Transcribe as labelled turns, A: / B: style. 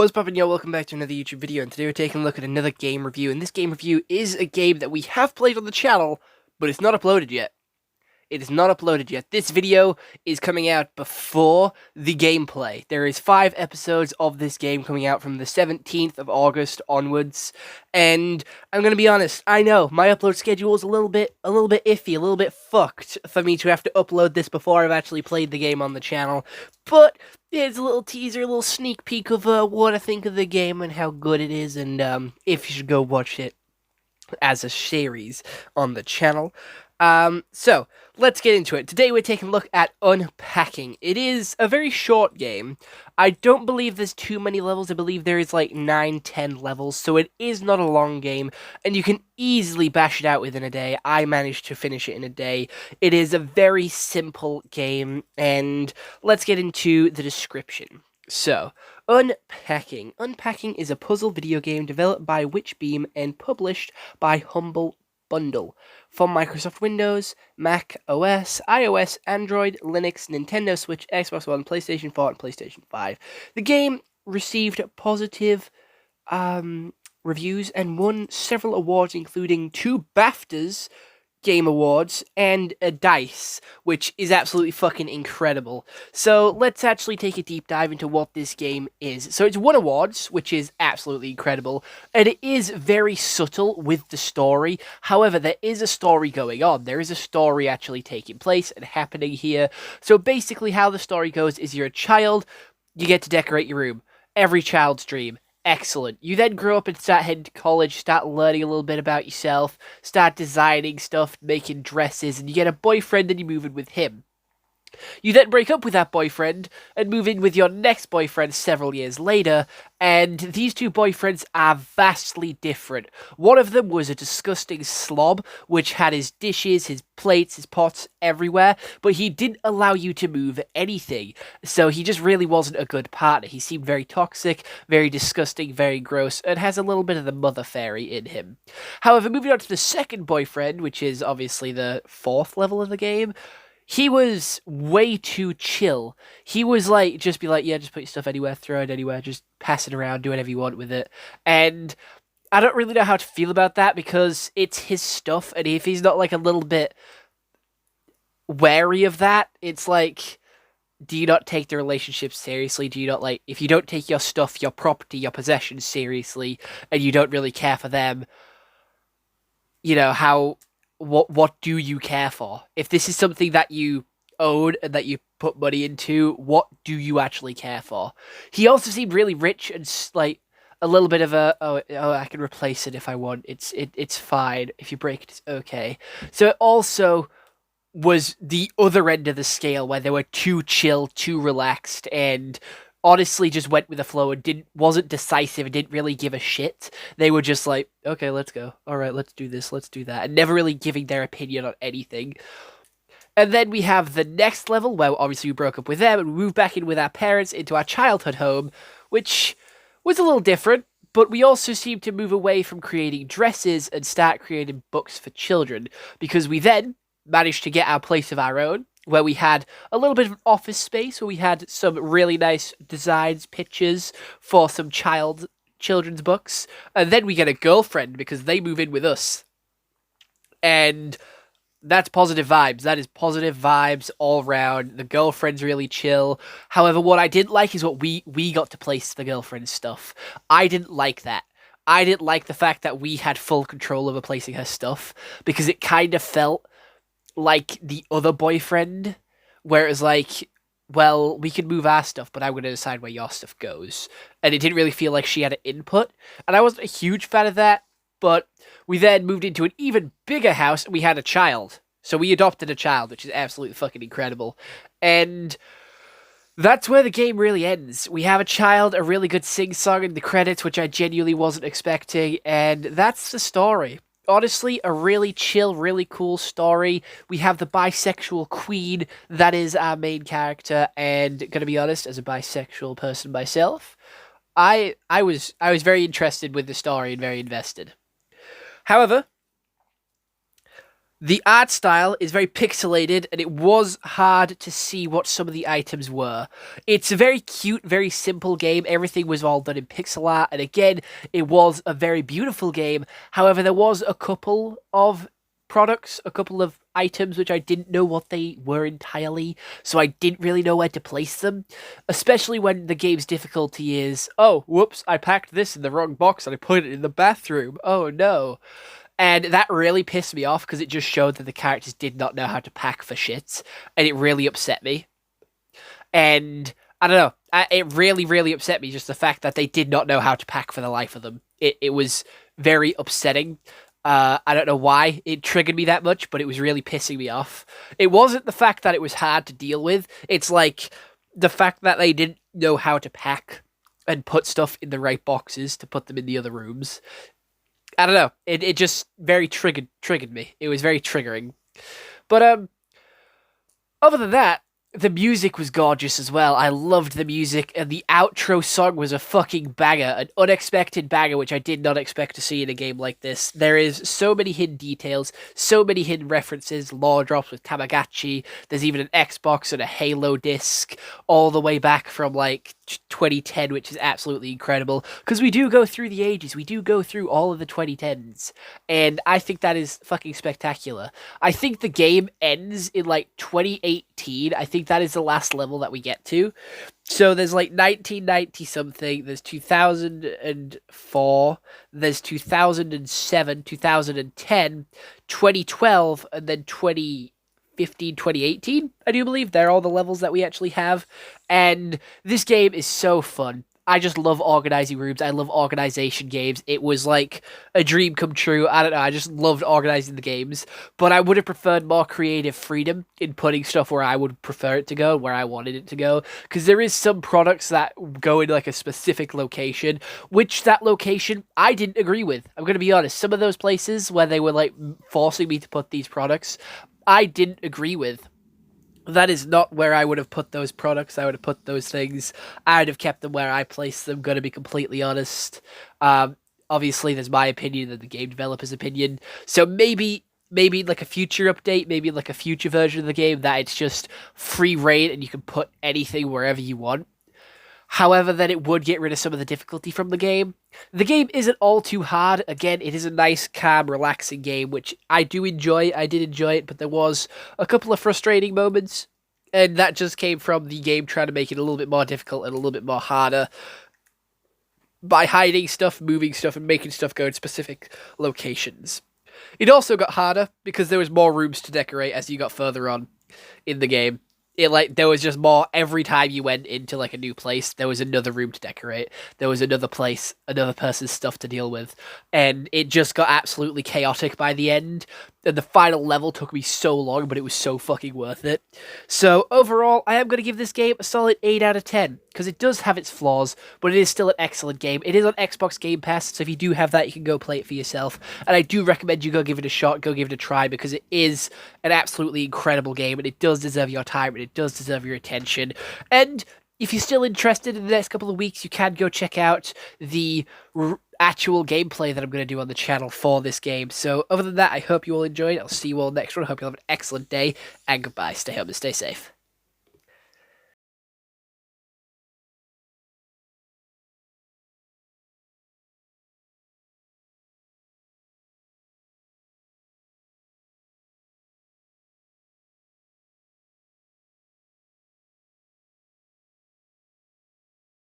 A: What's poppin', yo? Welcome back to another YouTube video, and today we're taking a look at another game review, and this game review is a game that we have played on the channel, but it's not uploaded yet. It is not uploaded yet. This video is coming out before the gameplay. There is 5 episodes of this game coming out from the 17th of August onwards, and I'm gonna be honest, I know, my upload schedule is a little bit iffy, a little bit fucked for me to have to upload this before I've actually played the game on the channel, but it's a little teaser, a little sneak peek of what I think of the game and how good it is, and if you should go watch it as a series on the channel. So, let's get into it. Today we're taking a look at Unpacking. It is a very short game. I don't believe there's too many levels. I believe there is like 9-10 levels, so it is not a long game, and you can easily bash it out within a day. I managed to finish it in a day. It is a very simple game, and let's get into the description. So, Unpacking. Unpacking is a puzzle video game developed by Witchbeam and published by Humble Bundle for Microsoft Windows, Mac OS, iOS, Android, Linux, Nintendo Switch, Xbox One, PlayStation 4, and PlayStation 5. The game received positive reviews and won several awards, including 2 BAFTAs Game Awards and a DICE, which is absolutely fucking incredible. So let's actually take a deep dive into what this game is. So it's won awards, which is absolutely incredible, and it is very subtle with the story. However, there is a story going on. There is a story actually taking place and happening here. So basically how the story goes is you're a child, you get to decorate your room. Every child's dream. Excellent. You then grow up and start heading to college, start learning a little bit about yourself, start designing stuff, making dresses, and you get a boyfriend and you move in with him. You then break up with that boyfriend and move in with your next boyfriend several years later, and these 2 boyfriends are vastly different. One of them was a disgusting slob, which had his dishes, his plates, his pots everywhere, but he didn't allow you to move anything, so he just really wasn't a good partner. He seemed very toxic, very disgusting, very gross, and has a little bit of the mother fairy in him. However, moving on to the second boyfriend, which is obviously the 4th level of the game, he was way too chill. He was like, just be like, yeah, just put your stuff anywhere, throw it anywhere, just pass it around, do whatever you want with it. And I don't really know how to feel about that because it's his stuff, and if he's not like a little bit wary of that, it's like, do you not take the relationship seriously? Do you not, like, if you don't take your stuff, your property, your possessions seriously, and you don't really care for them, you know, what do you care for? If this is something that you own and that you put money into, what do you actually care for? He also seemed really rich and like a little bit of a I can replace it if I want. It's fine. If you break it, it's okay. So it also was the other end of the scale where they were too chill, too relaxed, and honestly just went with the flow and wasn't decisive and didn't really give a shit. They were just like, okay, let's go. All right, let's do this, let's do that. And never really giving their opinion on anything. And then we have the next level where obviously we broke up with them and we moved back in with our parents into our childhood home, which was a little different, but we also seemed to move away from creating dresses and start creating books for children, because we then managed to get our place of our own, where we had a little bit of an office space, where we had some really nice designs, pictures for some children's books, and then we get a girlfriend because they move in with us. And that's positive vibes. That is positive vibes all around. The girlfriend's really chill. However, what I didn't like is what we got to place the girlfriend's stuff. I didn't like that. I didn't like the fact that we had full control over placing her stuff, because it kind of felt like the other boyfriend, where it was like, well, we can move our stuff, but I'm going to decide where your stuff goes. And it didn't really feel like she had an input, and I wasn't a huge fan of that, but we then moved into an even bigger house, and we had a child. So we adopted a child, which is absolutely fucking incredible. And that's where the game really ends. We have a child, a really good sing-song in the credits, which I genuinely wasn't expecting, and that's the story. Honestly, a really chill, really cool story. We have the bisexual queen that is our main character, and gonna be honest, as a bisexual person myself, I was very interested with the story and very invested. However, The art style is very pixelated, and it was hard to see what some of the items were. It's a very cute, very simple game. Everything was all done in pixel art, and again, it was a very beautiful game. However, there was a couple of products, a couple of items which I didn't know what they were entirely, so I didn't really know where to place them. Especially when the game's difficulty is, oh, whoops, I packed this in the wrong box and I put it in the bathroom. Oh no. And that really pissed me off because it just showed that the characters did not know how to pack for shits, and it really upset me. And I don't know, it really, really upset me just the fact that they did not know how to pack for the life of them. It was very upsetting. I don't know why it triggered me that much, but it was really pissing me off. It wasn't the fact that it was hard to deal with. It's like the fact that they didn't know how to pack and put stuff in the right boxes to put them in the other rooms. I don't know. It just very triggered me. It was very triggering. But other than that, the music was gorgeous as well. I loved the music, and the outro song was a fucking banger, an unexpected banger, which I did not expect to see in a game like this. There is so many hidden details, so many hidden references, lore drops with Tamagotchi. There's even an Xbox and a Halo disc, all the way back from like 2010, which is absolutely incredible. Because we do go through the ages, we do go through all of the 2010s, and I think that is fucking spectacular. I think the game ends in like 2018. I think that is the last level that we get to. So there's like 1990 something, there's 2004, there's 2007, 2010, 2012, and then 2015, 2018, I do believe. They're all the levels that we actually have. And this game is so fun. I just love organizing rooms. I love organization games. It was like a dream come true. I don't know. I just loved organizing the games. But I would have preferred more creative freedom in putting stuff where I would prefer it to go, where I wanted it to go. Because there is some products that go in like a specific location, which that location I didn't agree with. I'm going to be honest. Some of those places where they were like forcing me to put these products, I didn't agree with. That is not where I would have put those products. I would have put those things. I'd have kept them where I placed them, going to be completely honest. Obviously, there's my opinion and the game developer's opinion. So maybe like a future update, maybe like a future version of the game that it's just free reign and you can put anything wherever you want. However, then it would get rid of some of the difficulty from the game. The game isn't all too hard. Again, it is a nice, calm, relaxing game, which I do enjoy. I did enjoy it, but there was a couple of frustrating moments, and that just came from the game trying to make it a little bit more difficult and a little bit more harder by hiding stuff, moving stuff, and making stuff go in specific locations. It also got harder because there was more rooms to decorate as you got further on in the game. There was just more every time you went into like a new place, there was another room to decorate. There was another place, another person's stuff to deal with. And it just got absolutely chaotic by the end. And the final level took me so long, but it was so fucking worth it. So overall, I am going to give this game a solid 8 out of 10. Because it does have its flaws, but it is still an excellent game. It is on Xbox Game Pass, so if you do have that, you can go play it for yourself. And I do recommend you go give it a shot, go give it a try, because it is an absolutely incredible game, and it does deserve your time, and it does deserve your attention. And if you're still interested in the next couple of weeks, you can go check out the actual gameplay that I'm going to do on the channel for this game. So other than that, I hope you all enjoyed. I'll see you all next one. I hope you all have an excellent day, and goodbye. Stay home and stay safe.